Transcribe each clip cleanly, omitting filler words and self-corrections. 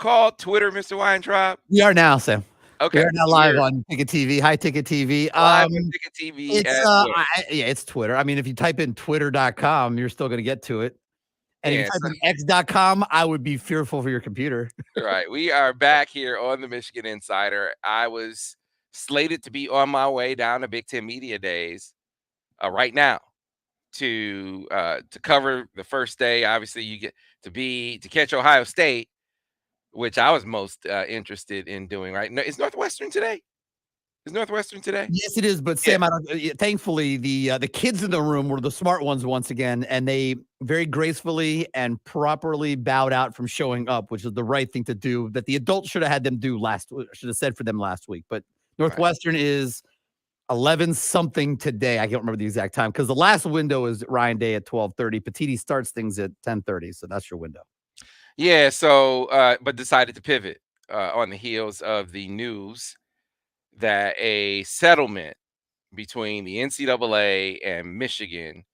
called Twitter, Mr. Weintraub? We are now, Sam. We Okay. are now live on Ticket TV. Hi, Ticket TV. Live on Ticket TV It's and Twitter. it's Twitter. I mean, if you type in twitter.com, you're still going to get to it. And if you Yeah, type so- in x.com, I would be fearful for your computer. Right. We are back here on the Michigan Insider. I was slated to be on my way down to Big Ten Media Days right now to cover the first day. Obviously, you get to catch Ohio State, which I was most interested in doing. Right? No, is Northwestern today? Is Northwestern today? Yes, it is. But Sam, thankfully, the kids in the room were the smart ones once again, and they very gracefully and properly bowed out from showing up, which is the right thing to do. That the adults should have had them do should have said for them last week. But Northwestern is 11 something today. I can't remember the exact time because the last window is Ryan Day at 12:30. Petiti starts things at 10:30, so that's your window. Yeah. So, but decided to pivot on the heels of the news that a settlement between the NCAA and Michigan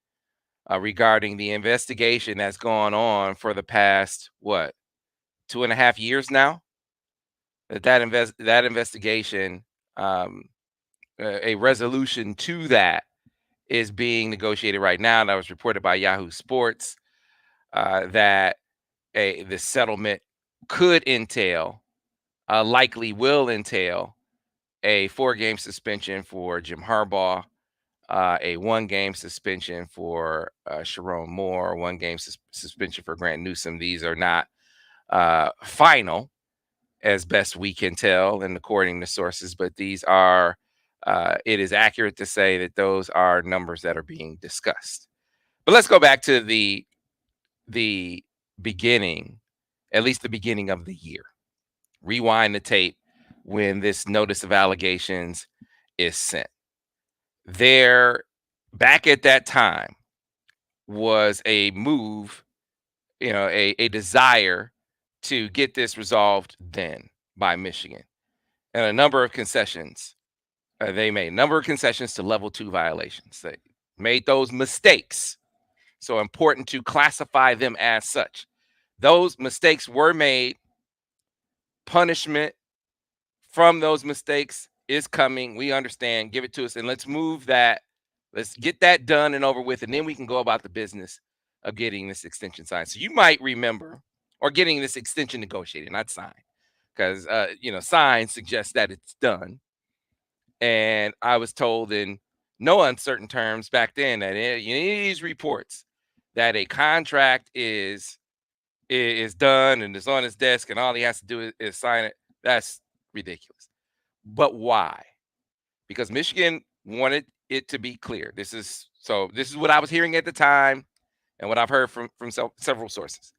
regarding the investigation that's gone on for the past 2.5 years now. That investigation, a resolution to that is being negotiated right now. That was reported by Yahoo Sports that the settlement could entail, likely will entail, a 4-game suspension for Jim Harbaugh, a 1-game suspension for Sharon Moore, 1-game suspension for Grant Newsom. These are not final, as best we can tell, and according to sources, but these are. It is accurate to say that those are numbers that are being discussed. But let's go back to the beginning, at least the beginning of the year. Rewind the tape when this notice of allegations is sent. There, back at that time, was a move, a desire to get this resolved then by Michigan, and a number of concessions. They made a number of concessions to level 2 violations. They made those mistakes. So important to classify them as such. Those mistakes were made. Punishment from those mistakes is coming. We understand. Give it to us. And let's move that. Let's get that done and over with. And then we can go about the business of getting this extension signed. So you might remember, or getting this extension negotiated, not signed. Because, signed suggests that it's done. And I was told in no uncertain terms back then that these reports that a contract is done and is on his desk and all he has to do is sign it. That's ridiculous. But why? Because Michigan wanted it to be clear. This is what I was hearing at the time and what I've heard from several sources.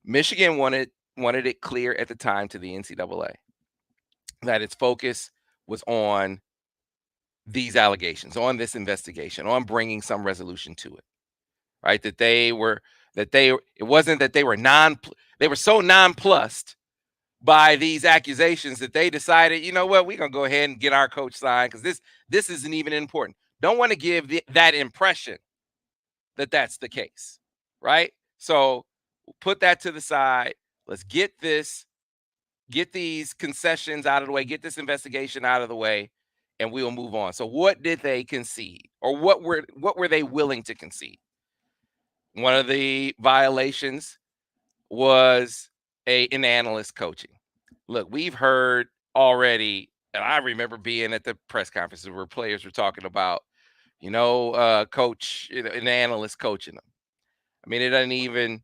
Michigan wanted it clear at the time to the NCAA that its focus was on these allegations, on this investigation, on bringing some resolution to it, right? It wasn't that they were so nonplussed by these accusations that they decided, you know what, we're going to go ahead and get our coach signed because this isn't even important. Don't want to give that impression that that's the case, right? So put that to the side. Let's get these concessions out of the way, get this investigation out of the way, and we'll move on. So what did they concede, or what were they willing to concede? One of the violations was an analyst coaching. Look, we've heard already, and I remember being at the press conferences where players were talking about, coach, an analyst coaching them. I mean, it doesn't even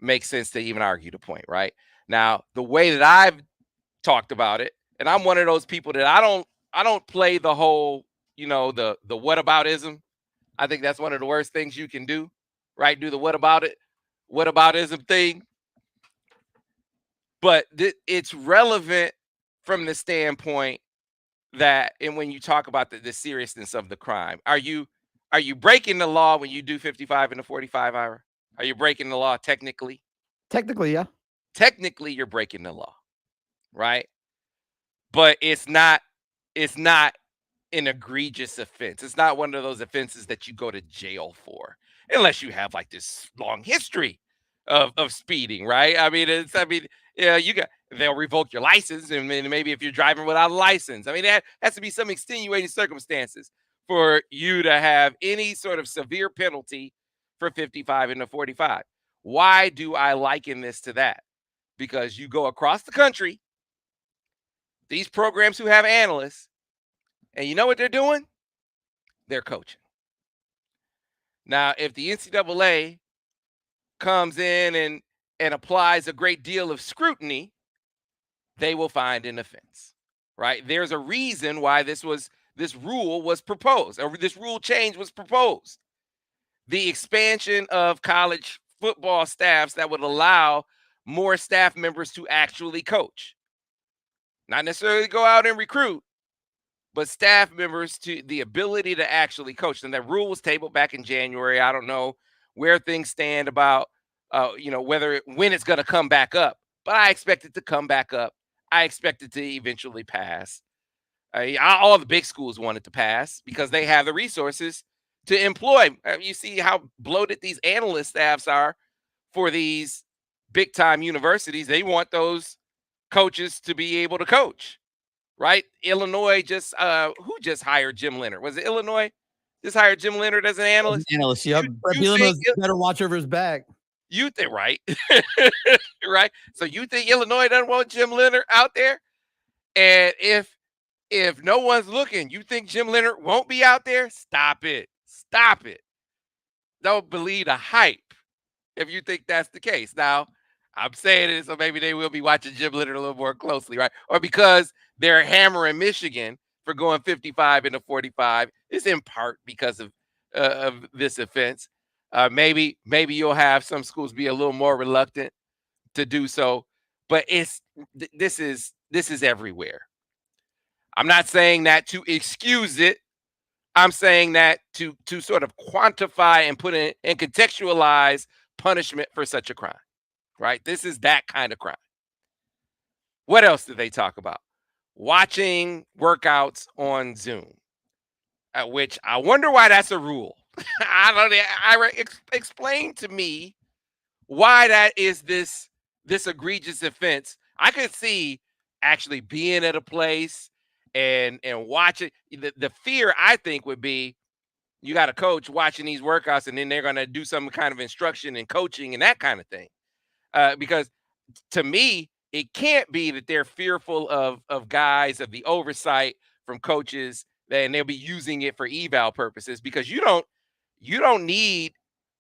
make sense to even argue the point, right? Now, the way that I've talked about it, and I'm one of those people that I don't play the whole, the whataboutism. I think that's one of the worst things you can do, right? Do the whataboutism thing. But it's relevant from the standpoint that, and when you talk about the seriousness of the crime, are you breaking the law when you do 55 in a 45 hour? Are you breaking the law technically? Technically, yeah. Technically, you're breaking the law, right? But it's not an egregious offense. It's not one of those offenses that you go to jail for, unless you have like this long history of speeding, right? You they'll revoke your license, and maybe if you're driving without a license. I mean, that has to be some extenuating circumstances for you to have any sort of severe penalty for 55 and a 45. Why do I liken this to that? Because you go across the country, these programs who have analysts, and you know what they're doing? They're coaching. Now, if the NCAA comes in and applies a great deal of scrutiny, they will find an offense, right? There's a reason why this rule was proposed, or this rule change was proposed. The expansion of college football staffs that would allow more staff members to actually coach, not necessarily go out and recruit, but staff members to the ability to actually coach. And that rule was tabled back in January. I don't know where things stand about, when it's going to come back up, but I expect it to come back up. I expect it to eventually pass. All the big schools want it to pass because they have the resources to employ. You see how bloated these analyst staffs are for these big time universities. They want those coaches to be able to coach, right? Illinois who just hired Jim Leonard? Was it Illinois just hired Jim Leonard as an analyst? Analyst, yep. Brett Bielema's better watch over his back. You think, right? Right? So you think Illinois doesn't want Jim Leonard out there? And if no one's looking, you think Jim Leonard won't be out there? Stop it. Stop it. Don't believe the hype if you think that's the case. Now, I'm saying it so maybe they will be watching Jim Leonard a little more closely, right? Or because they're hammering Michigan for going 55 into 45 is in part because of this offense. Maybe you'll have some schools be a little more reluctant to do so, but this is everywhere. I'm not saying that to excuse it. I'm saying that to sort of quantify and put in and contextualize punishment for such a crime, right? This is that kind of crime. What else did they talk about? Watching workouts on Zoom, which I wonder why that's a rule. I don't know. Explain to me why that is this egregious offense. I could see actually being at a place and watching. The fear, I think, would be you got a coach watching these workouts and then they're going to do some kind of instruction and coaching and that kind of thing. Because to me, it can't be that they're fearful of guys, of the oversight from coaches, and they'll be using it for eval purposes, because you don't need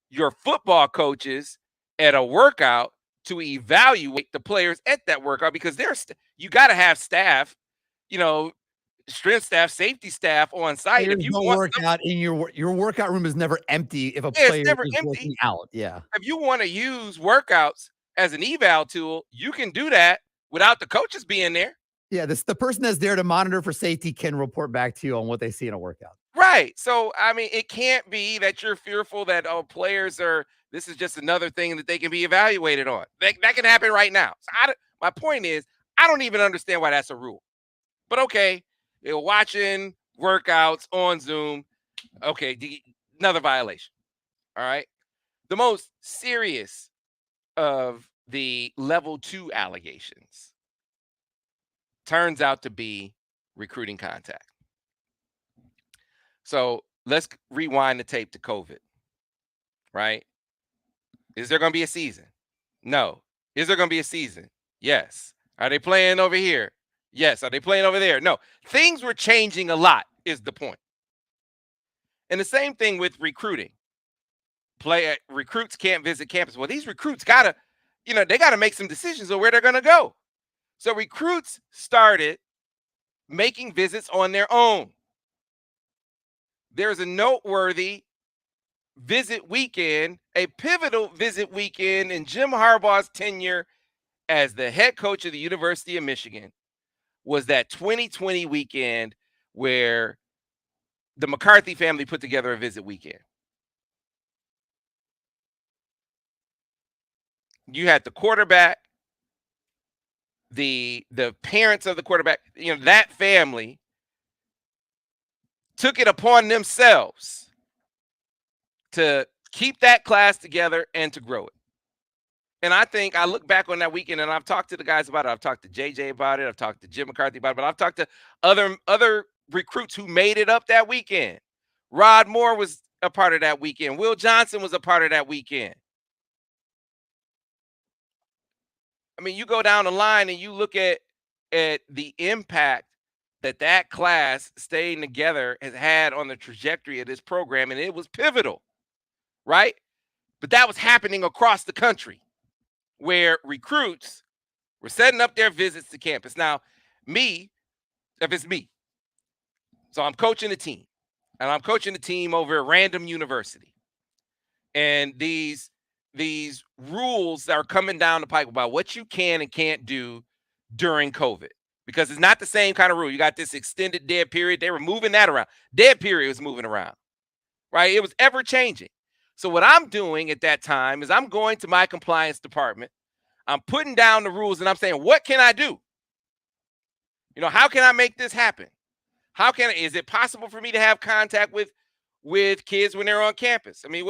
your football coaches at a workout to evaluate the players at that workout, because you got to have staff, strength staff, safety staff on site. If you workout in your workout room is never empty if a player is working out. Yeah. If you want to use workouts as an eval tool, you can do that without the coaches being there. Yeah, the person that's there to monitor for safety can report back to you on what they see in a workout. Right. So, I mean, it can't be that you're fearful that players this is just another thing that they can be evaluated on. That can happen right now. So my point is, I don't even understand why that's a rule. But okay, they're watching workouts on Zoom. Okay, another violation. All right. The most serious of the level 2 allegations turns out to be recruiting contact. So let's rewind the tape to COVID, right? Is there going to be a season? No. Is there going to be a season? Yes. Are they playing over here? Yes. Are they playing over there? No. Things were changing a lot is the point. And the same thing with recruiting. Recruits can't visit campus. Well, these recruits they got to make some decisions on where they're going to go. So recruits started making visits on their own. There's a noteworthy visit weekend, a pivotal visit weekend in Jim Harbaugh's tenure as the head coach of the University of Michigan, was that 2020 weekend where the McCarthy family put together a visit weekend. You had the quarterback, the parents of the quarterback, that family took it upon themselves to keep that class together and to grow it. And I think I look back on that weekend, and I've talked to the guys about it. I've talked to JJ about it. I've talked to Jim McCarthy about it. But I've talked to other recruits who made it up that weekend. Rod Moore was a part of that weekend. Will Johnson was a part of that weekend. I mean, you go down the line and you look at the impact that class staying together has had on the trajectory of this program, and it was pivotal, right? But that was happening across the country, where recruits were setting up their visits to campus. Now, if it's me, so I'm coaching a team, and I'm coaching a team over at random university, and these rules that are coming down the pipe about what you can and can't do during COVID, because it's not the same kind of rule. You got this extended dead period. They were moving that around. Dead period was moving around, right? It was ever changing. So what I'm doing at that time is I'm going to my compliance department. I'm putting down the rules and I'm saying, what can I do? How can I make this happen? Is it possible for me to have contact with kids when they're on campus? I mean,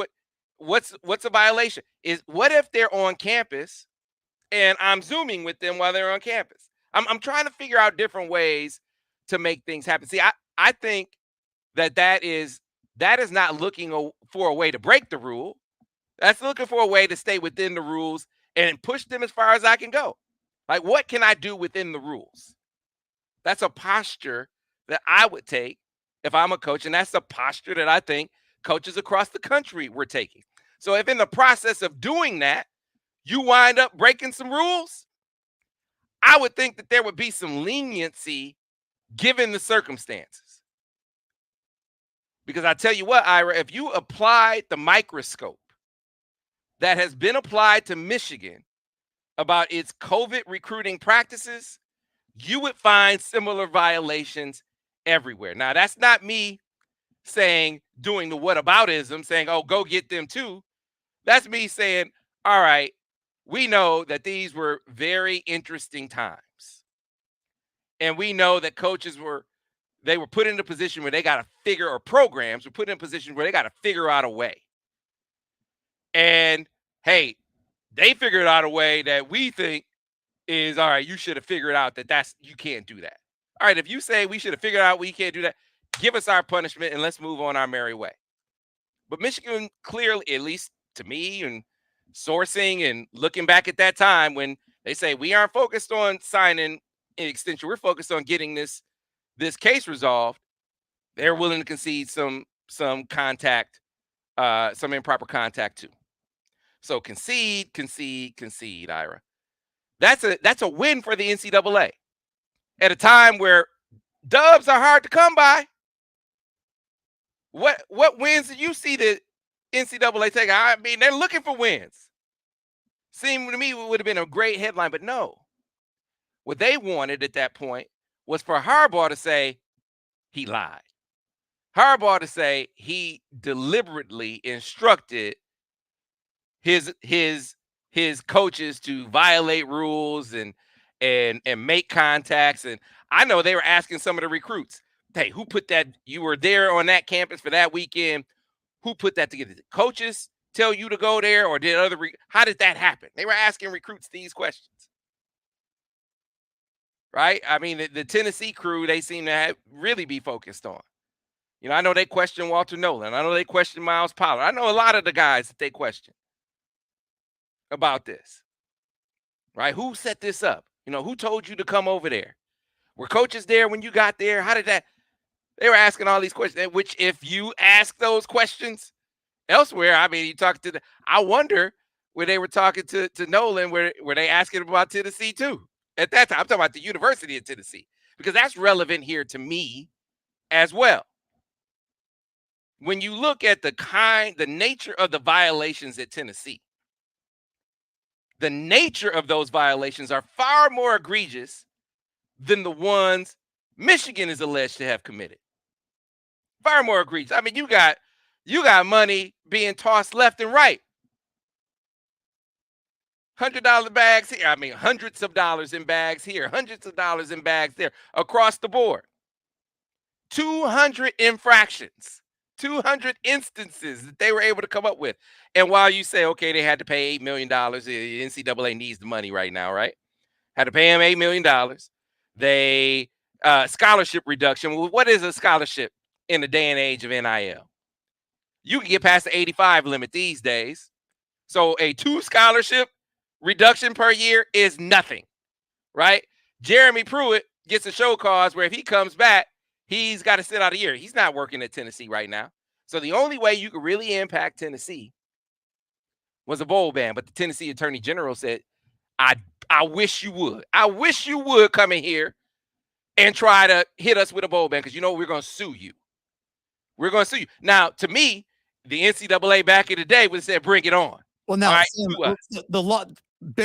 what's a violation? What if they're on campus and I'm Zooming with them while they're on campus? I'm trying to figure out different ways to make things happen. See, I think that is not looking for a way to break the rule. That's looking for a way to stay within the rules and push them as far as I can go. Like, what can I do within the rules? That's a posture that I would take if I'm a coach, and that's a posture that I think coaches across the country were taking. So if in the process of doing that, you wind up breaking some rules, I would think that there would be some leniency given the circumstances. Because I tell you what, Ira, if you applied the microscope that has been applied to Michigan about its COVID recruiting practices, you would find similar violations everywhere. Now, that's not me doing the whataboutism, saying, oh, go get them too. That's me saying, all right, we know that these were very interesting times. And we know that coaches were put in a position where they got to figure, or programs were put in a position where they got to figure out a way. And hey, they figured out a way that we think is, all right, you should have figured out you can't do that. All right, if you say we should have figured out we can't do that, give us our punishment and let's move on our merry way. But Michigan clearly, at least to me, and sourcing and looking back at that time when they say we aren't focused on signing an extension, we're focused on getting this case resolved, they're willing to concede some contact, some improper contact too. So concede, Ira. That's a win for the NCAA at a time where dubs are hard to come by. What wins did you see the NCAA take? I mean, they're looking for wins. Seemed to me it would have been a great headline, but no. What they wanted at that point was for Harbaugh to say he lied. Harbaugh to say he deliberately instructed his coaches to violate rules and make contacts. And I know they were asking some of the recruits, hey, who put that? You were there on that campus for that weekend. Who put that together? Did coaches tell you to go there, or did how did that happen? They were asking recruits these questions. Right? I mean, the Tennessee crew, they seem to really be focused on. I know they question Walter Nolan. I know they question Miles Pollard. I know a lot of the guys that they question about this. Right? Who set this up? Who told you to come over there? Were coaches there when you got there? How did that? They were asking all these questions, which if you ask those questions elsewhere, I mean, you talk to I wonder where they were talking to Nolan, were they asking about Tennessee too? At that time, I'm talking about the University of Tennessee, because that's relevant here to me as well. When you look at the nature of the violations at Tennessee, the nature of those violations are far more egregious than the ones Michigan is alleged to have committed. Far more egregious. I mean, you got money being tossed left and right. $100 bags here. I mean, hundreds of dollars in bags here, hundreds of dollars in bags there, across the board. 200 infractions 200 instances that they were able to come up with. And while you say, okay, they had to pay $8 million, the NCAA needs the money right now, right? Had to pay him $8 million. They scholarship reduction. Well, what is a scholarship in the day and age of NIL? You can get past the 85 limit these days. So a 2 scholarship reduction per year is nothing, right? Jeremy Pruitt gets a show cause where if he comes back, he's got to sit out a year. He's not working at Tennessee right now. So the only way you could really impact Tennessee was a bowl ban. But the Tennessee Attorney General said, I wish you would. I wish you would come in here and try to hit us with a bowl ban because you know we're going to sue you. We're going to sue you. Now, to me, the NCAA back in the day would have said, bring it on. Well, now, right, Sam, the law,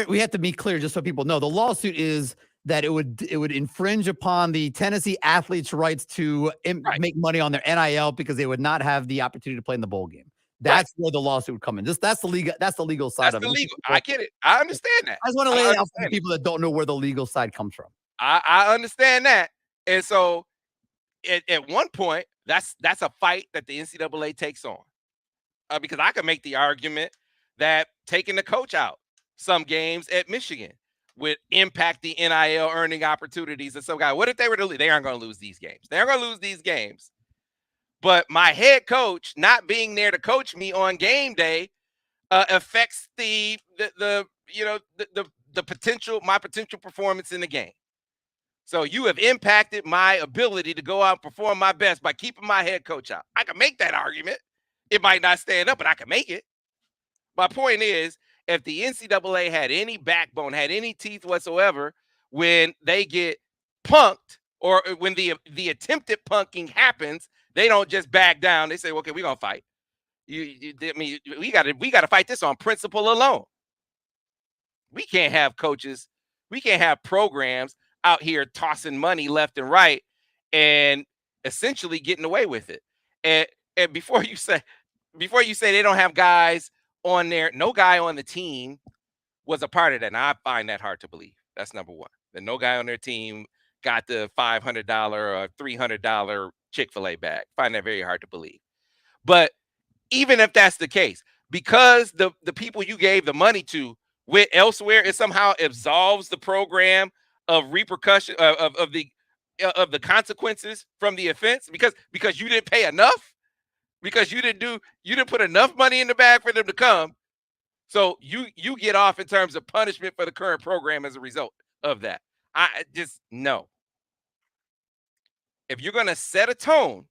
we have to be clear just so people know. The lawsuit is that it would infringe upon the Tennessee athletes' rights to make money on their NIL because they would not have the opportunity to play in the bowl game. That's where the lawsuit would come in. That's the legal side of it. I get it. I understand that. I just want to lay it out for people that don't know where the legal side comes from. I understand that. And so at one point, that's a fight that the NCAA takes on. Because I could make the argument that taking the coach out some games at Michigan would impact the NIL earning opportunities of some guy. What if they were to lose? They aren't going to lose these games. They're going to lose these games. But my head coach not being there to coach me on game day affects the my potential performance in the game. So you have impacted my ability to go out and perform my best by keeping my head coach out. I can make that argument. It might not stand up, but I can make it. My point is, if the NCAA had any backbone, had any teeth whatsoever, when they get punked or when the attempted punking happens, they don't just back down. They say, okay, we're going to fight. We got to fight this on principle alone. We can't have coaches. We can't have programs out here tossing money left and right and essentially getting away with it. And before you say they don't have guys on there, no guy on the team was a part of that. And I find that hard to believe. That's number one. That no guy on their team got the $500 or $300 Chick-fil-A bag. Find that very hard to believe. But even if that's the case, because the people you gave the money to went elsewhere, it somehow absolves the program of repercussion of the consequences from the offense because you didn't pay enough, because you didn't put enough money in the bag for them to come. So you get off in terms of punishment for the current program as a result of that. I just no. If you're going to set a tone,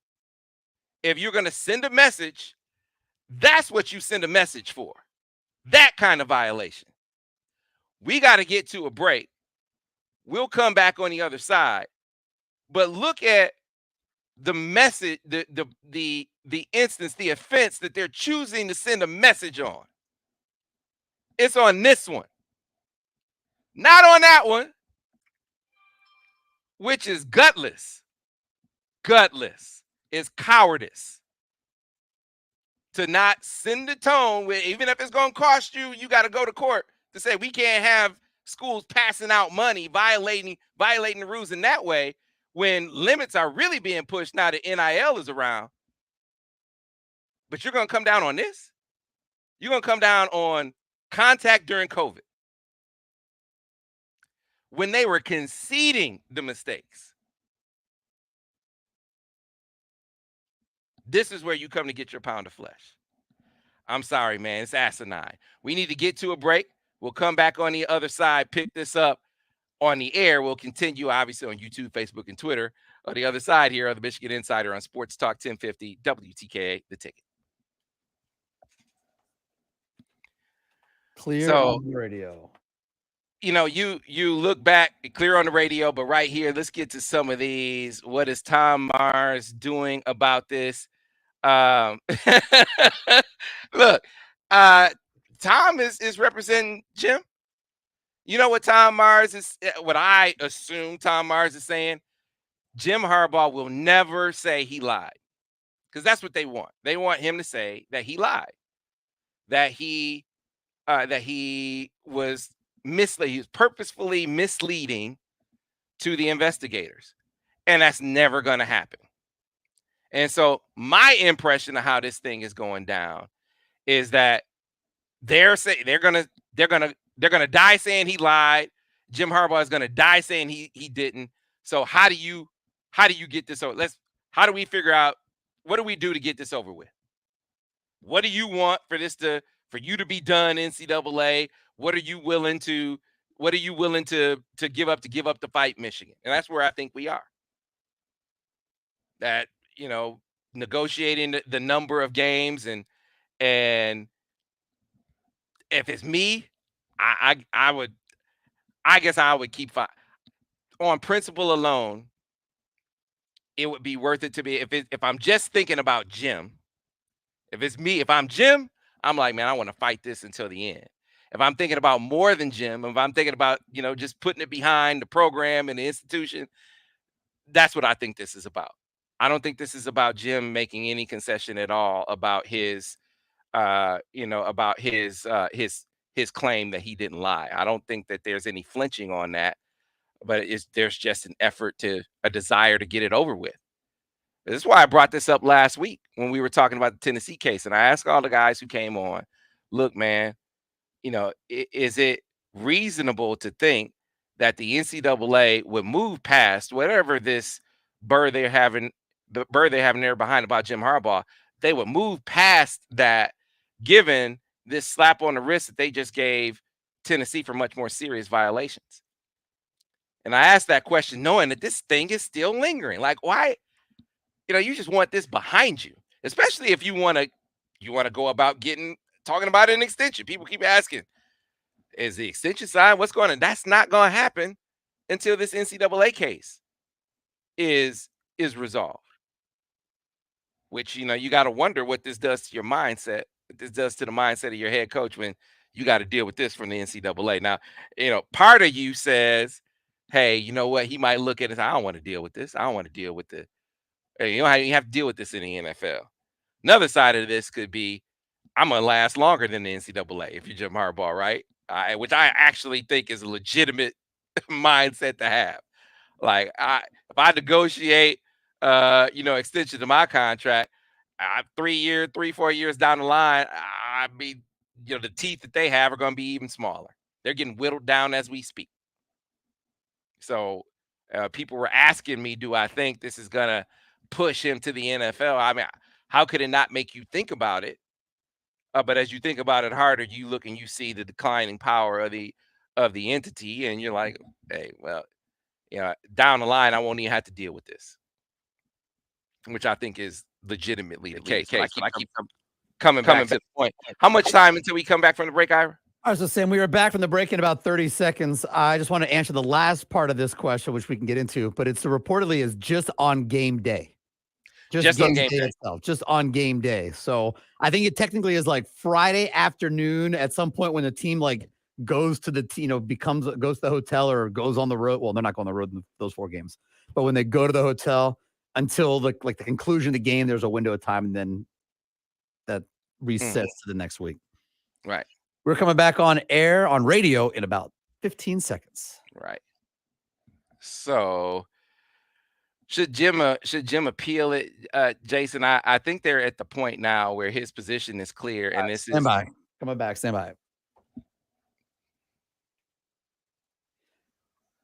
if you're going to send a message, that's what you send a message for. That kind of violation. We got to get to a break. We'll come back on the other side. But look at the message, the instance, the offense that they're choosing to send a message on. It's on this one. Not on that one, which is gutless. Gutless is cowardice. To not send the tone where even if it's going to cost you, you got to go to court to say we can't have schools passing out money, violating the rules in that way when limits are really being pushed now that NIL is around. But you're going to come down on this? You're going to come down on contact during COVID when they were conceding the mistakes. This is where you come to get your pound of flesh. I'm sorry, man. It's asinine. We need to get to a break. We'll come back on the other side, pick this up on the air. We'll continue, obviously, on YouTube, Facebook, and Twitter. On the other side here of the Michigan Insider on Sports Talk 1050 WTKA, The Ticket. Clear on the radio. You know, you look back, clear on the radio, but right here, let's get to some of these. What is Tom Mars doing about this? Look, Tom is representing Jim. You know what Tom Mars is, what I assume Tom Mars is saying? Jim Harbaugh will never say he lied, because that's what they want. They want him to say that he lied, that he was he was purposefully misleading to the investigators, and that's never going to happen. And so my impression of how this thing is going down is that they're gonna die saying he lied. Jim Harbaugh is gonna die saying he didn't. So how do you get this over? How do we figure out what do we do to get this over with? What do you want for you to be done, NCAA? What are you willing to give up to fight Michigan? And that's where I think we are. That, negotiating the number of games and if it's me, I guess I would keep on principle alone. It would be worth it to me if I'm just thinking about Jim. If it's me, if I'm Jim, I'm like, man, I want to fight this until the end. If I'm thinking about more than Jim, if I'm thinking about, just putting it behind the program and the institution, that's what I think this is about. I don't think this is about Jim making any concession at all about his his claim that he didn't lie. I don't think that there's any flinching on that, but there's just a desire to get it over with. This is why I brought this up last week when we were talking about the Tennessee case. And I asked all the guys who came on, look, man, is it reasonable to think that the NCAA would move past whatever this burr they're having there behind about Jim Harbaugh? They would move past that, given this slap on the wrist that they just gave Tennessee for much more serious violations. And I asked that question knowing that this thing is still lingering. Like, why? You just want this behind you, especially if you want to go about talking about an extension. People keep asking, is the extension signed? What's going on? That's not going to happen until this NCAA case is resolved. Which, you got to wonder what this does to your mindset. What this does to the mindset of your head coach when you got to deal with this from the NCAA. Now, part of you says, hey, you know what? He might look at it. I don't want to deal with this. I don't want to deal with the. Hey, you have to deal with this in the NFL. Another side of this could be, I'm gonna last longer than the NCAA if you're Jim Harbaugh, right? Which I actually think is a legitimate mindset to have. Like, if I negotiate, extension to my contract, 3-4 years down the line, the teeth that they have are going to be even smaller. They're getting whittled down as we speak. So, people were asking me, do I think this is going to push him to the NFL? I mean, how could it not make you think about it? But as you think about it harder, you look and you see the declining power of the entity, and you're like, hey, well, down the line, I won't even have to deal with this, which I think is legitimately the case. But I keep coming back to the point. How much time until we come back from the break, Ira? I was just saying, we were back from the break in about 30 seconds. I just want to answer the last part of this question, which we can get into, but it's reportedly is just on game day. Just on game day itself, just on game day. So I think it technically is like Friday afternoon at some point when the team goes to the goes to the hotel or goes on the road. Well, they're not going on the road in those 4 games, but when they go to the hotel until the conclusion of the game, there's a window of time, and then that resets to the next week. Right. We're coming back on air on radio in about 15 seconds. Right. So should Jim appeal it, Jason? I think they're at the point now where his position is clear, and this stand by. Coming back, stand by.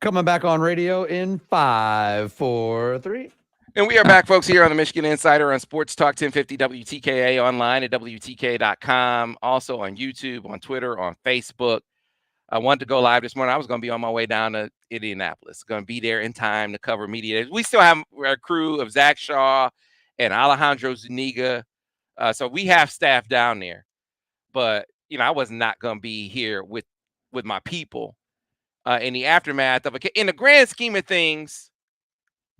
Coming back on radio in 5, 4, 3. And we are back, folks, here on the Michigan Insider on Sports Talk 1050 WTKA, online at WTK.com, also on YouTube, on Twitter, on Facebook. I wanted to go live this morning. I was going to be on my way down to Indianapolis, going to be there in time to cover media days. We still have our crew of Zach Shaw and Alejandro Zuniga. So we have staff down there. But, I was not going to be here with my people in the aftermath of in the grand scheme of things,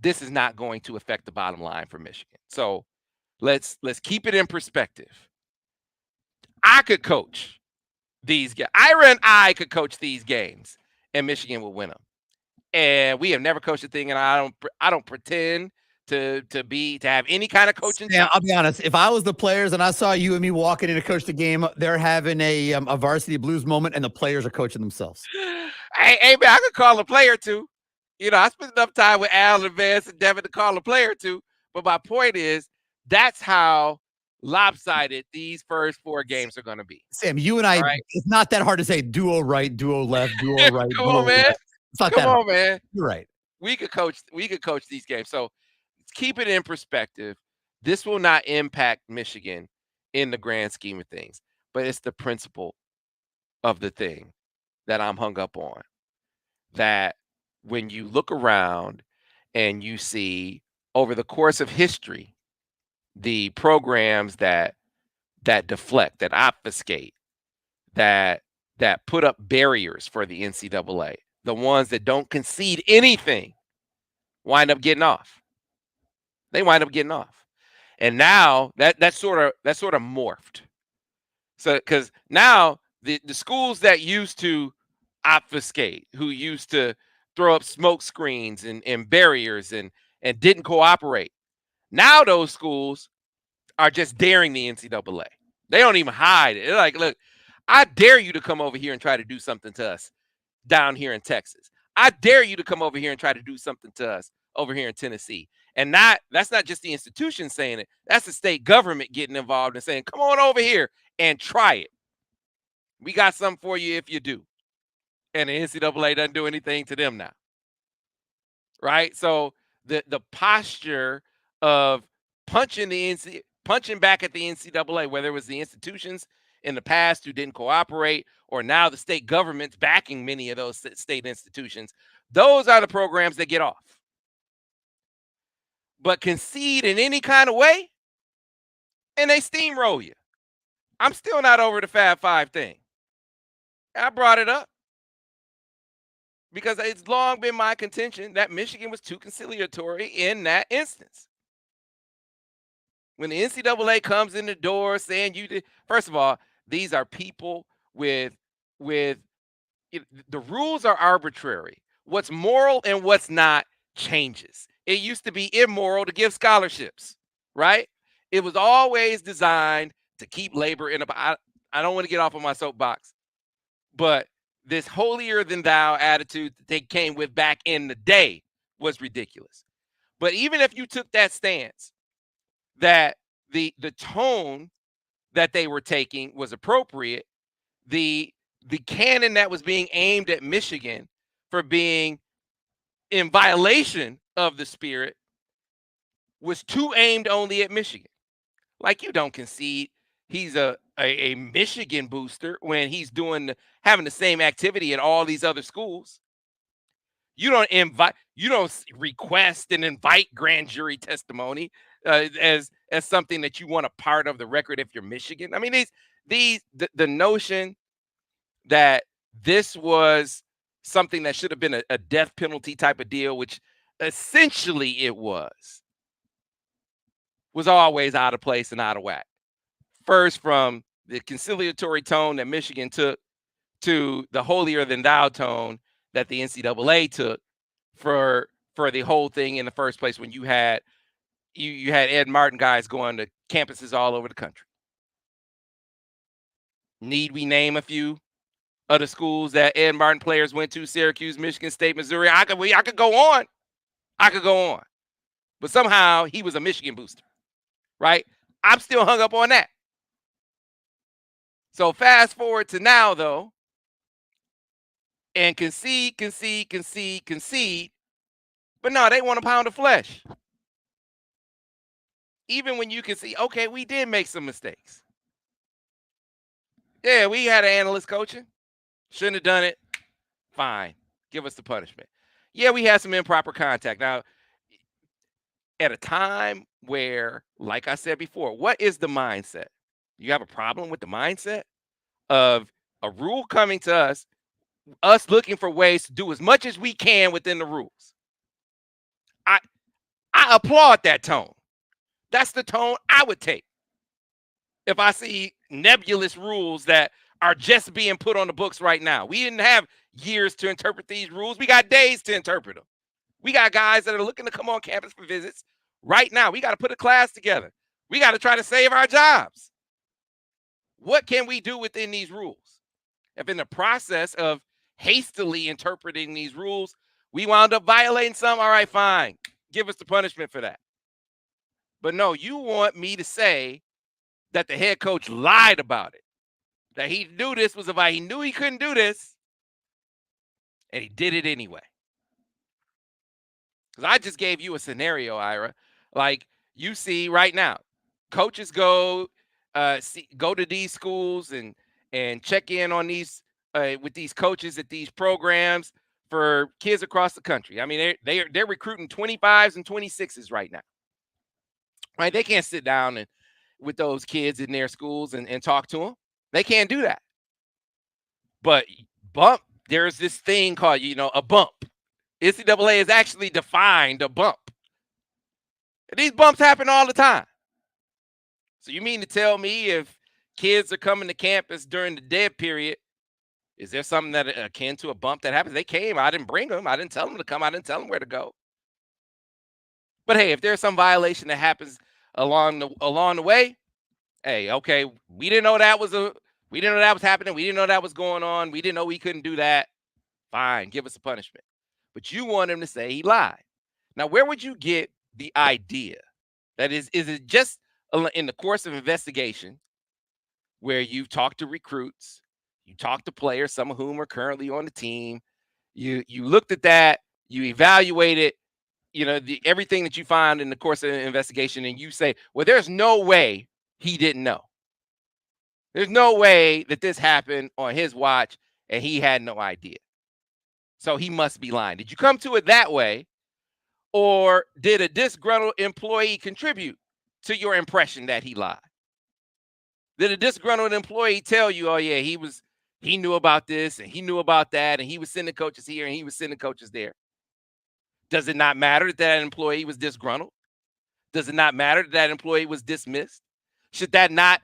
this is not going to affect the bottom line for Michigan. So let's keep it in perspective. I could coach these guys. Ira and I could coach these games, and Michigan would win them. And we have never coached a thing, and I don't pretend to have any kind of coaching. Yeah, I'll be honest. If I was the players and I saw you and me walking in to coach the game, they're having a varsity blues moment, and the players are coaching themselves. Hey, man, I could call a player too. I spent enough time with Al and Vance and Devin to call a player too. But my point is, That's how lopsided these first 4 games are going to be. Sam, you and I, All right? it's not that hard to say duo right, duo left, duo right, Come duo on, man. left. It's not Come that hard. on, man. You're right. We could coach these games. So keep it in perspective. This will not impact Michigan in the grand scheme of things, but it's the principle of the thing that I'm hung up on. That when you look around and you see over the course of history, the programs that deflect, that obfuscate, that put up barriers for the NCAA, the ones that don't concede anything, wind up getting off. They wind up getting off. And now that sort of morphed. So because now the schools that used to obfuscate, who used to throw up smoke screens and barriers and didn't cooperate, now those schools are just daring the NCAA. They don't even hide it. They're like, look, I dare you to come over here and try to do something to us down here in Texas. I dare you to come over here and try to do something to us over here in Tennessee. And that's not just the institution saying it. That's the state government getting involved and saying, come on over here and try it. We got something for you if you do. And the NCAA doesn't do anything to them now. Right? So the posture of punching back at the NCAA, whether it was the institutions in the past who didn't cooperate, or now the state government's backing many of those state institutions, those are the programs that get off. But concede in any kind of way, and they steamroll you. I'm still not over the Fab Five thing. I brought it up because it's long been my contention that Michigan was too conciliatory in that instance. When the NCAA comes in the door saying you did, first of all, these are people with the rules are arbitrary. What's moral and what's not changes. It used to be immoral to give scholarships, right? It was always designed to keep labor in a. I don't want to get off of my soapbox, but this holier than thou attitude that they came with back in the day was ridiculous. But even if you took that stance, that the tone that they were taking was appropriate, the cannon that was being aimed at Michigan for being in violation of the spirit was too aimed only at Michigan. Like, you don't concede he's a Michigan booster when he's having the same activity at all these other schools. You don't request and invite grand jury testimony as something that you want a part of the record if you're Michigan. I mean, the notion that this was something that should have been a death penalty type of deal, which essentially it was always out of place and out of whack. First, from the conciliatory tone that Michigan took to the holier than thou tone that the NCAA took for the whole thing in the first place, when you had Ed Martin guys going to campuses all over the country. Need we name a few of the schools that Ed Martin players went to? Syracuse, Michigan State, Missouri. I could go on. But somehow he was a Michigan booster, right? I'm still hung up on that. So fast forward to now, though, and concede. But no, they want a pound of flesh. Even when you can see, okay, we did make some mistakes. Yeah, we had an analyst coaching. Shouldn't have done it. Fine. Give us the punishment. Yeah, we had some improper contact. Now, at a time where, like I said before, what is the mindset? You have a problem with the mindset of a rule coming to us looking for ways to do as much as we can within the rules. I applaud that tone. That's the tone I would take if I see nebulous rules that are just being put on the books right now. We didn't have years to interpret these rules. We got days to interpret them. We got guys that are looking to come on campus for visits right now. We got to put a class together. We got to try to save our jobs. What can we do within these rules? If in the process of hastily interpreting these rules, we wound up violating some, all right, fine. Give us the punishment for that. But no, you want me to say that the head coach lied about it, that he knew this was about, he knew he couldn't do this, and he did it anyway. Because I just gave you a scenario, Ira. Like you see right now, coaches go go to these schools and check in on these with these coaches at these programs for kids across the country. I mean, they're recruiting 25s and 26s right now. Right? They can't sit down and with those kids in their schools and talk to them. They can't do that. But bump, there's this thing called, a bump. NCAA has actually defined a bump. And these bumps happen all the time. So you mean to tell me if kids are coming to campus during the dead period, is there something that akin to a bump that happens? They came. I didn't bring them. I didn't tell them to come. I didn't tell them where to go. But hey, if there's some violation that happens along the way, hey, okay, we didn't know that was happening. We didn't know that was going on. We didn't know we couldn't do that. Fine, give us a punishment. But you want him to say he lied. Now, where would you get the idea? That is it just in the course of investigation where you've talked to recruits, you talked to players, some of whom are currently on the team, you looked at that, you evaluated, everything that you find in the course of the investigation, and you say, well, there's no way he didn't know. There's no way that this happened on his watch and he had no idea. So he must be lying. Did you come to it that way? Or did a disgruntled employee contribute to your impression that he lied? Did a disgruntled employee tell you, oh yeah, he knew about this and he knew about that and he was sending coaches here and he was sending coaches there? Does it not matter that that employee was disgruntled? Does it not matter that that employee was dismissed? Should that not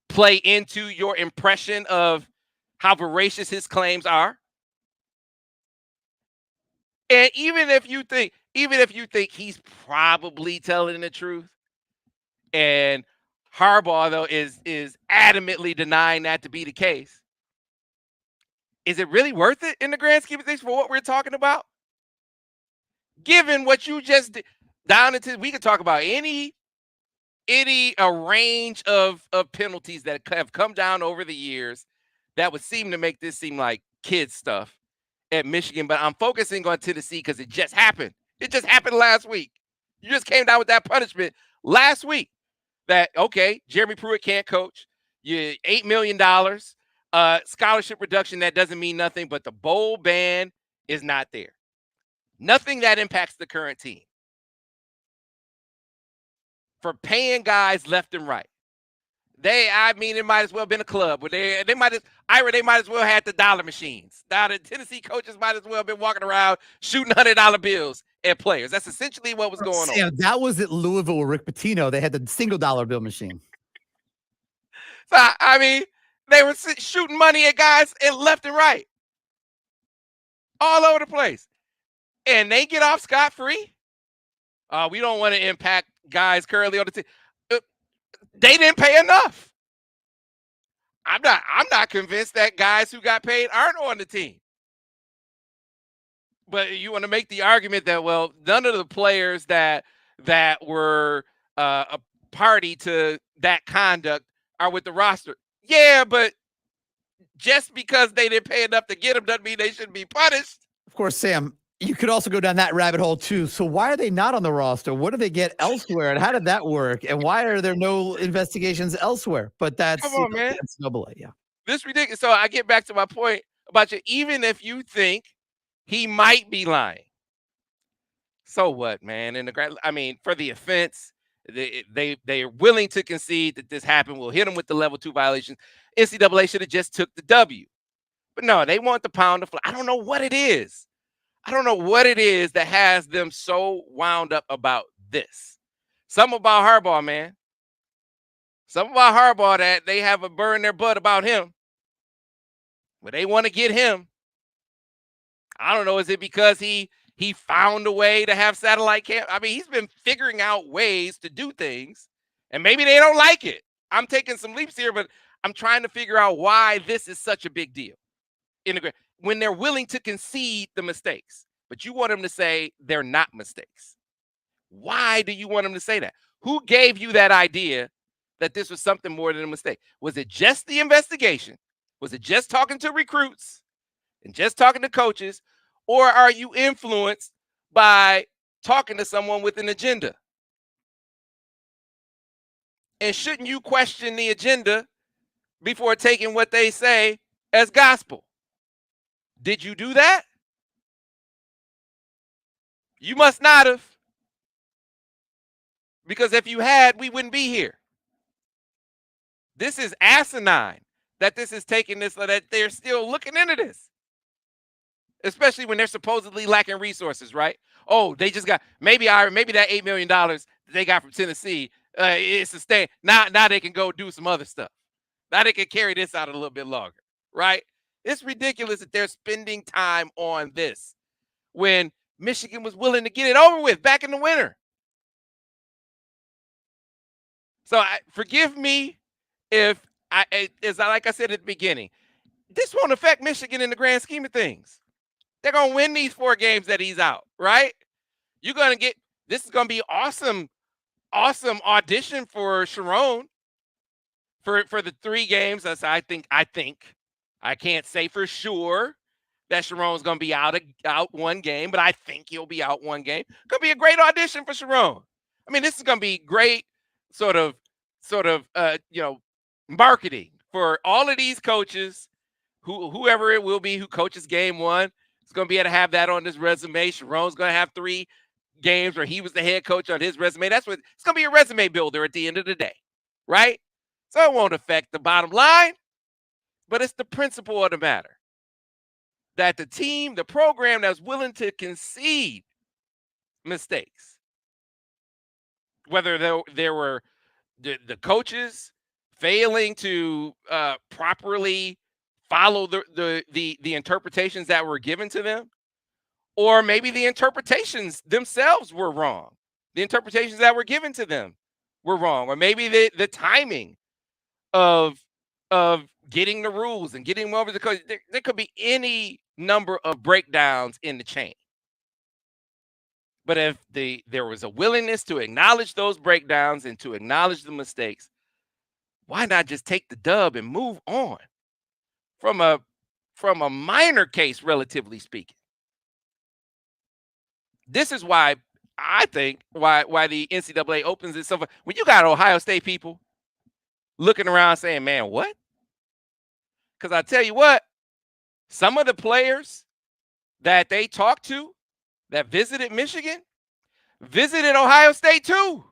play into your impression of how veracious his claims are? And even if you think he's probably telling the truth, and Harbaugh though is adamantly denying that to be the case, is it really worth it in the grand scheme of things for what we're talking about? Given what you just did, we could talk about any range of penalties that have come down over the years that would seem to make this seem like kid stuff at Michigan, but I'm focusing on Tennessee because it just happened. It just happened last week. You just came down with that punishment last week. That, okay, Jeremy Pruitt can't coach. You $8 million scholarship reduction, that doesn't mean nothing, but the bowl ban is not there. Nothing that impacts the current team. For paying guys left and right. It might as well have been a club where they might as well have had the dollar machines. Now the Tennessee coaches might as well have been walking around shooting $100 bills at players. That's essentially what was going on. That was at Louisville with Rick Pitino. They had the single dollar bill machine. So I mean, they were shooting money at guys and left and right, all over the place, and they get off scot-free. We don't want to impact guys currently on the team. They didn't pay enough. I'm not convinced that guys who got paid aren't on the team. But you want to make the argument that, well, none of the players that were a party to that conduct are with the roster. Yeah, but just because they didn't pay enough to get them doesn't mean they shouldn't be punished. Of course, Sam, you could also go down that rabbit hole too. So why are they not on the roster? What do they get elsewhere? And how did that work? And why are there no investigations elsewhere? But that's, come on, man. That's NCAA, yeah. This is ridiculous. So I get back to my point about even if you think he might be lying, so what, man? For the offense, they are willing to concede that this happened. We'll hit them with the level 2 violations. NCAA should have just took the W. But no, they want the pound of flesh. I don't know what it is. I don't know what it is that has them so wound up about this. Something about Harbaugh, man. Something about Harbaugh that they have a burn in their butt about him. But they want to get him. I don't know. Is it because he found a way to have satellite camp? I mean, he's been figuring out ways to do things, and maybe they don't like it. I'm taking some leaps here, but I'm trying to figure out why this is such a big deal. When they're willing to concede the mistakes, but you want them to say they're not mistakes. Why do you want them to say that? Who gave you that idea that this was something more than a mistake? Was it just the investigation? Was it just talking to recruits and just talking to coaches? Or are you influenced by talking to someone with an agenda? And shouldn't you question the agenda before taking what they say as gospel? Did you do that? You must not have. Because if you had, we wouldn't be here. This is asinine that this is taking this, that they're still looking into this. Especially when they're supposedly lacking resources, right? Oh, they just got maybe that $8 million they got from Tennessee is sustained. Now they can go do some other stuff. Now they can carry this out a little bit longer, right? It's ridiculous that they're spending time on this when Michigan was willing to get it over with back in the winter. So forgive me if like I said at the beginning, this won't affect Michigan in the grand scheme of things. They're going to win these 4 games that he's out, right? You're going to get – this is going to be awesome audition for Sharon for the 3 games. That's I think. I can't say for sure that Sharon's going to be out 1 game, but I think he'll be out 1 game. Going to be a great audition for Sharon. I mean, this is going to be great sort of marketing for all of these coaches, whoever it will be who coaches game 1. It's going to be able to have that on his resume. Sharon's going to have 3 games where he was the head coach on his resume. That's what it's going to be, a resume builder at the end of the day, right? So it won't affect the bottom line, but it's the principle of the matter that the team, the program that's willing to concede mistakes, whether there were the coaches failing to properly follow the interpretations that were given to them, or maybe the interpretations themselves were wrong. The interpretations that were given to them were wrong, or maybe the timing of getting the rules and getting them over the coach. There could be any number of breakdowns in the chain. But if there was a willingness to acknowledge those breakdowns and to acknowledge the mistakes, why not just take the dub and move on from a minor case, relatively speaking? This is why I think why the NCAA opens it so far. When you got Ohio State people looking around saying, man, what? Because I tell you what, some of the players that they talked to that visited Michigan visited Ohio State too.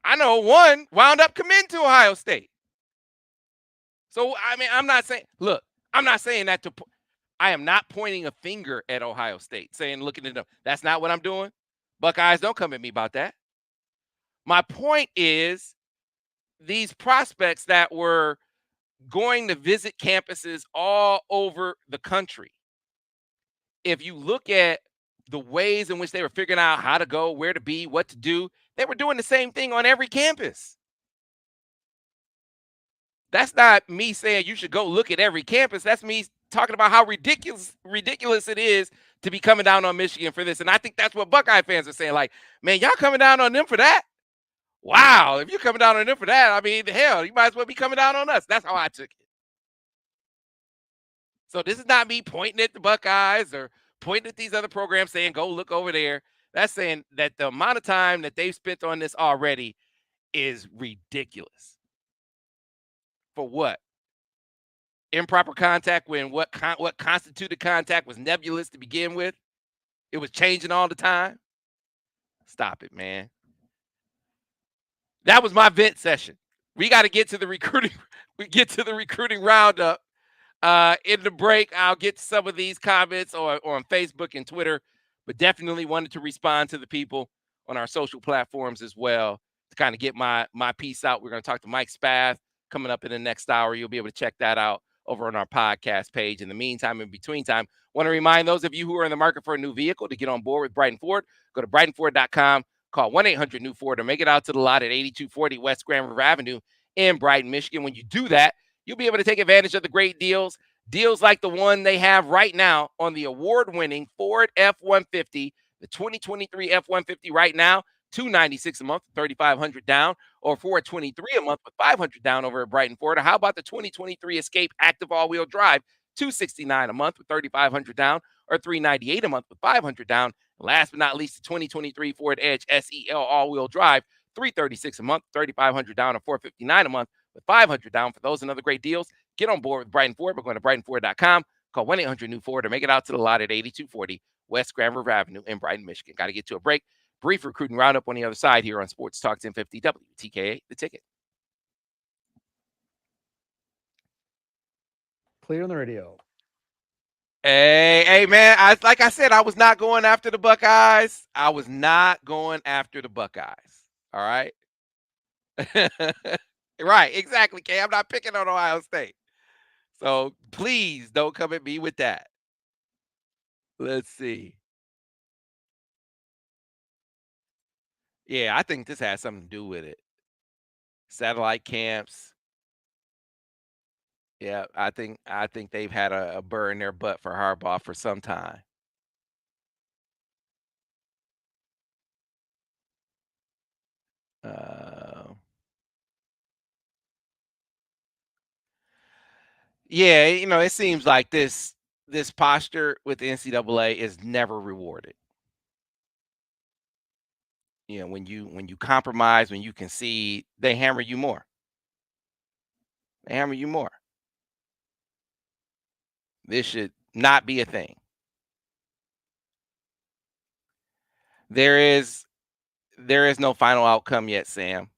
I know one wound up committing to Ohio State. So, I mean, I'm not saying that I am not pointing a finger at Ohio State saying, looking at them. That's not what I'm doing. Buckeyes, don't come at me about that. My point is these prospects that were going to visit campuses all over the country. If you look at the ways in which they were figuring out how to go, where to be, what to do, they were doing the same thing on every campus. That's not me saying you should go look at every campus. That's me talking about how ridiculous it is to be coming down on Michigan for this. And I think that's what Buckeye fans are saying. Like, man, y'all coming down on them for that? Wow, if you're coming down on them for that, I mean, hell, you might as well be coming down on us. That's how I took it. So this is not me pointing at the Buckeyes or pointing at these other programs saying, go look over there. That's saying that the amount of time that they've spent on this already is ridiculous. For what? Improper contact when what constituted contact was nebulous to begin with? It was changing all the time? Stop it, man. That was my vent session. We got to get to the recruiting. We get to the recruiting roundup. In the break, I'll get to some of these comments on Facebook and Twitter, but definitely wanted to respond to the people on our social platforms as well to kind of get my piece out. We're going to talk to Mike Spath coming up in the next hour. You'll be able to check that out over on our podcast page. In the meantime, in between time, want to remind those of you who are in the market for a new vehicle to get on board with Brighton Ford. Go to BrightonFord.com, call 1-800-NEW-FORD, or make it out to the lot at 8240 West Grand River Avenue in Brighton, Michigan. When you do that, you'll be able to take advantage of the great deals like the one they have right now on the award-winning Ford F-150 The 2023 F-150 right now, $296 a month, $3,500 down, or $423 a month with $500 down over at Brighton Ford. Or how about the 2023 Escape Active All-Wheel Drive, $269 a month with $3,500 down, or $398 a month with $500 down. Last but not least, the 2023 Ford Edge SEL All-Wheel Drive, $336 a month, $3,500 down, or $459 a month with $500 down. For those and other great deals, get on board with Brighton Ford by going to BrightonFord.com. Call 1-800-NEW-FORD or make it out to the lot at 8240 West Grand River Avenue in Brighton, Michigan. Got to get to a break. Brief recruiting roundup on the other side here on Sports Talk 1050 WTKA, The Ticket. Clear on the radio. Hey, man. Like I said, I was not going after the Buckeyes. I was not going after the Buckeyes. All right. Right. Exactly, Kay. I'm not picking on Ohio State. So please don't come at me with that. Let's see. Yeah, I think this has something to do with it. Satellite camps. Yeah, I think they've had a burr in their butt for Harbaugh for some time. Yeah, it seems like this posture with the NCAA is never rewarded. When you compromise, when you concede, they hammer you more. They hammer you more. This should not be a thing. There is no final outcome yet, Sam.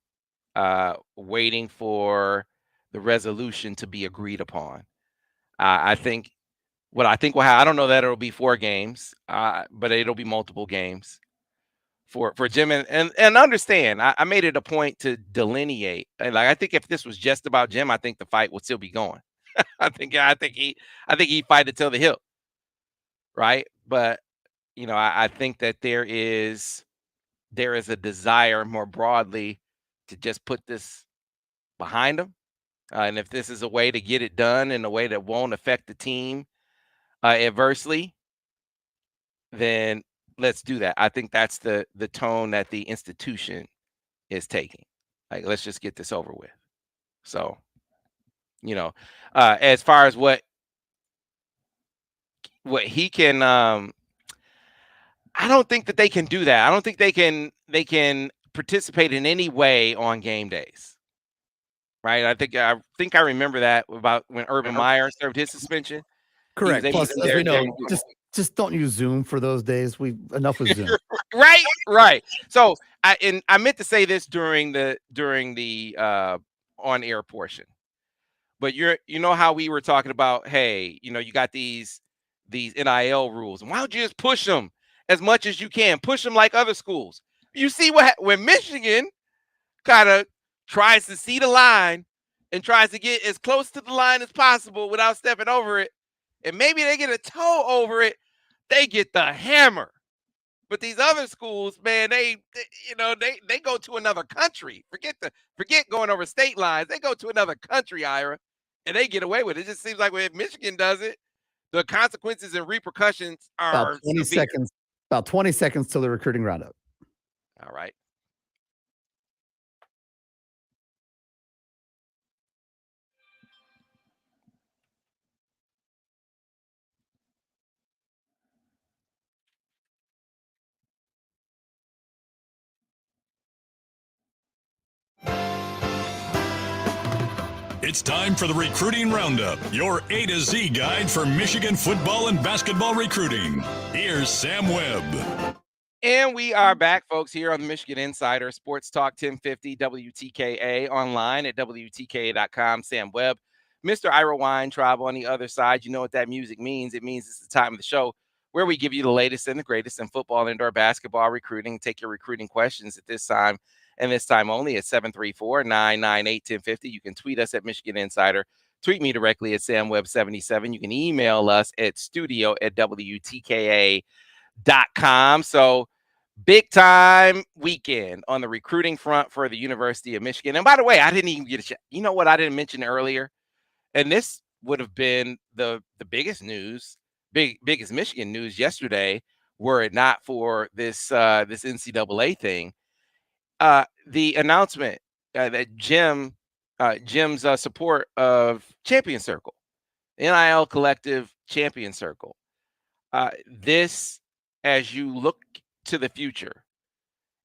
Waiting for the resolution to be agreed upon. I think will happen. I don't know that it'll be 4 games, but it'll be multiple games for Jim and understand. I made it a point to delineate. And I think if this was just about Jim, I think the fight would still be going. I think he'd fight it till the hilt, right? But I think that there is a desire more broadly to just put this behind him. And if this is a way to get it done in a way that won't affect the team adversely, then let's do that. I think that's the tone that the institution is taking. Like, let's just get this over with. So, as far as what he can, I don't think that they can do that. I don't think they can participate in any way on game days. Right? I think I remember that about when Urban Meyer served his suspension. Correct. Plus, as we know, just don't use Zoom for those days. Enough with Zoom. Right. So I meant to say this during the on air portion, but you know how we were talking about, hey, you got these NIL rules, and why don't you just push them as much as you can? Push them like other schools. You see when Michigan kind of tries to see the line and tries to get as close to the line as possible without stepping over it, and maybe they get a toe over it, they get the hammer. But these other schools, man, they go to another country. Forget going over state lines. They go to another country, Ira, and they get away with it. It just seems like if Michigan does it, the consequences and repercussions are about 20 severe. seconds. About 20 seconds till the recruiting roundup. All right. It's time for the Recruiting Roundup, your A to Z guide for Michigan football and basketball recruiting. Here's Sam Webb. And we are back, folks, here on the Michigan Insider Sports Talk 1050 WTKA, online at WTKA.com. Sam Webb, Mr. Ira Weintraub on the other side. You know what that music means. It means it's the time of the show where we give you the latest and the greatest in football, indoor basketball recruiting. Take your recruiting questions at this time, and this time only at 734-998-1050. You can tweet us at Michigan Insider. Tweet me directly at SamWebb77. You can email us at studio@WTKA.com. So big time weekend on the recruiting front for the University of Michigan. And by the way, I didn't even get a shot. You know what I didn't mention earlier? And this would have been the biggest news, biggest Michigan news yesterday were it not for this this NCAA thing. The announcement that Jim's support of Champion Circle, NIL Collective Champion Circle. This, as you look to the future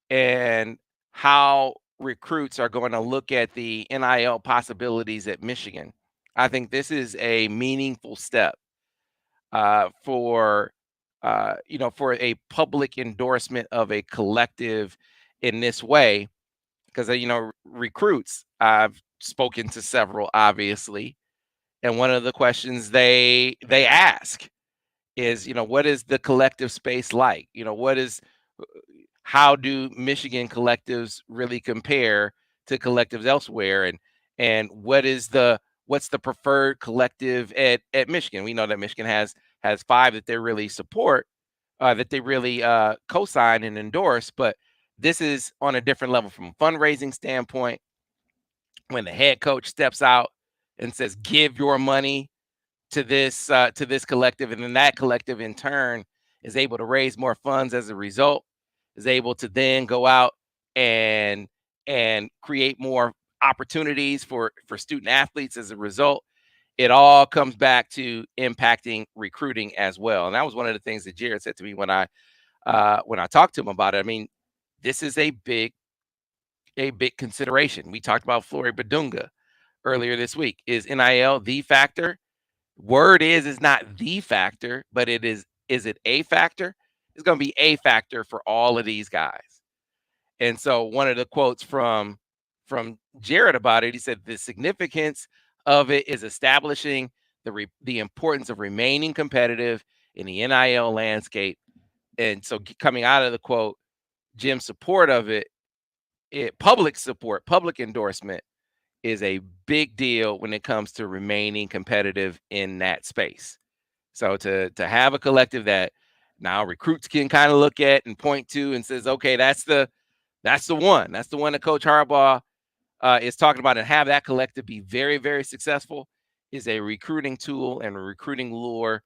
and how recruits are going to look at the NIL possibilities at Michigan, I think this is a meaningful step for for a public endorsement of a collective in this way, because recruits, I've spoken to several, obviously, and one of the questions they ask is, what is the collective space like? How do Michigan collectives really compare to collectives elsewhere, and what's the preferred collective at Michigan? We know that Michigan has 5 that they really support, that they really co-sign and endorse, but this is on a different level from a fundraising standpoint. When the head coach steps out and says, "Give your money to this collective," and then that collective in turn is able to raise more funds as a result, is able to then go out and create more opportunities for student athletes as a result. It all comes back to impacting recruiting as well. And that was one of the things that Jared said to me when I talked to him about it. I mean, this is a big consideration. We talked about Flory Badunga earlier this week. Is NIL the factor? Word is not the factor, but it is it a factor? It's going to be a factor for all of these guys. And so one of the quotes from Jared about it, he said the significance of it is establishing the importance of remaining competitive in the NIL landscape. And so coming out of the quote, Jim's support of it, public support, public endorsement is a big deal when it comes to remaining competitive in that space. So to have a collective that now recruits can kind of look at and point to and says, okay, that's the one. That's the one that Coach Harbaugh is talking about, and have that collective be very, very successful is a recruiting tool and a recruiting lure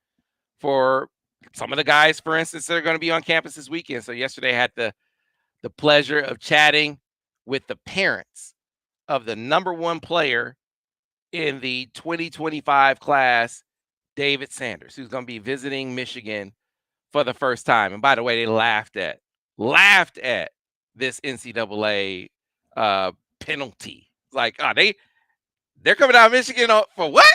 for some of the guys, for instance, that are going to be on campus this weekend. So yesterday I had the pleasure of chatting with the parents of the number 1 player in the 2025 class, David Sanders, who's going to be visiting Michigan for the first time. And by the way, they laughed at this NCAA penalty. Like, oh, they're coming out of Michigan for what?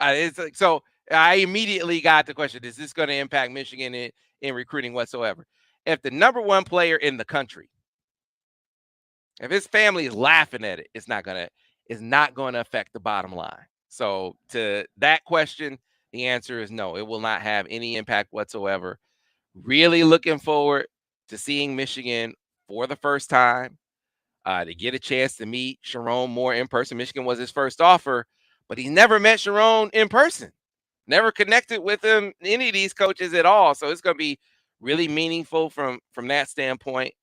It's like, so I immediately got the question: is this going to impact Michigan in recruiting whatsoever? If the number 1 player in the country, if his family is laughing at it, it's not going to affect the bottom line. So to that question, the answer is no. It will not have any impact whatsoever. Really looking forward to seeing Michigan for the first time, to get a chance to meet Sharon Moore in person. Michigan was his first offer, but he never met Sharon in person. Never connected with him, any of these coaches at all. So it's going to be really meaningful from that standpoint.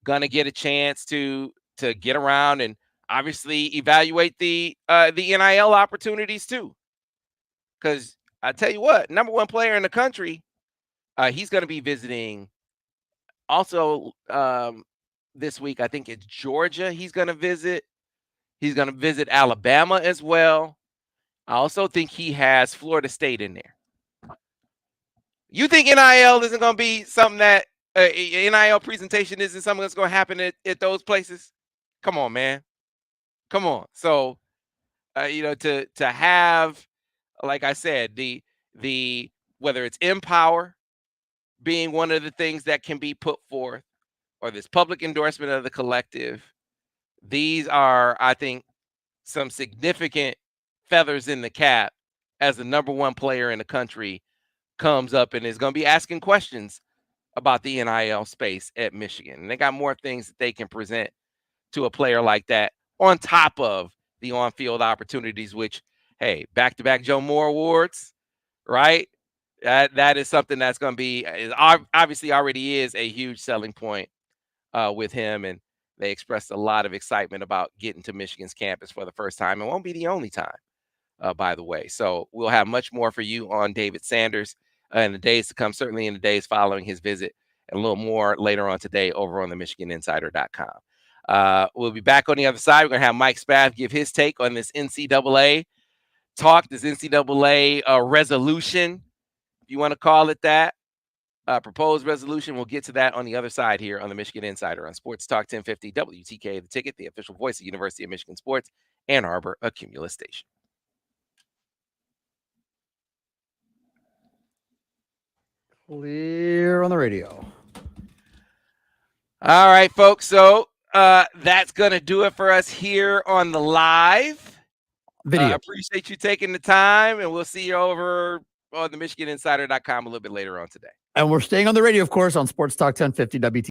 Going to get a chance to get around and obviously evaluate the NIL opportunities too. Because I tell you what, number 1 player in the country, he's going to be visiting also this week. I think it's Georgia he's going to visit. He's going to visit Alabama as well. I also think he has Florida State in there. You think NIL isn't going to be something that NIL presentation isn't something that's going to happen at those places? Come on, man. Come on. So, to have, like I said, the whether it's Empower being one of the things that can be put forth, or this public endorsement of the collective, these are, I think, some significant feathers in the cap as the number 1 player in the country comes up and is going to be asking questions about the NIL space at Michigan. And they got more things that they can present to a player like that on top of the on-field opportunities, which, hey, back-to-back Joe Moore Awards, right? That is something that's going to be, obviously already is a huge selling point with him. And they expressed a lot of excitement about getting to Michigan's campus for the first time. It won't be the only time, by the way. So we'll have much more for you on David Sanders in the days to come, certainly in the days following his visit, and a little more later on today over on the MichiganInsider.com. We'll be back on the other side. We're going to have Mike Spath give his take on this NCAA talk, this NCAA resolution, if you want to call it that, proposed resolution. We'll get to that on the other side here on the Michigan Insider on Sports Talk 1050 WTK, The Ticket, the official voice of University of Michigan Sports, Ann Arbor, a Cumulus station. Clear on the radio. All right, folks. So that's going to do it for us here on the live Video. Appreciate you taking the time, and we'll see you over on the MichiganInsider.com a little bit later on today. And we're staying on the radio, of course, on Sports Talk 1050 WT.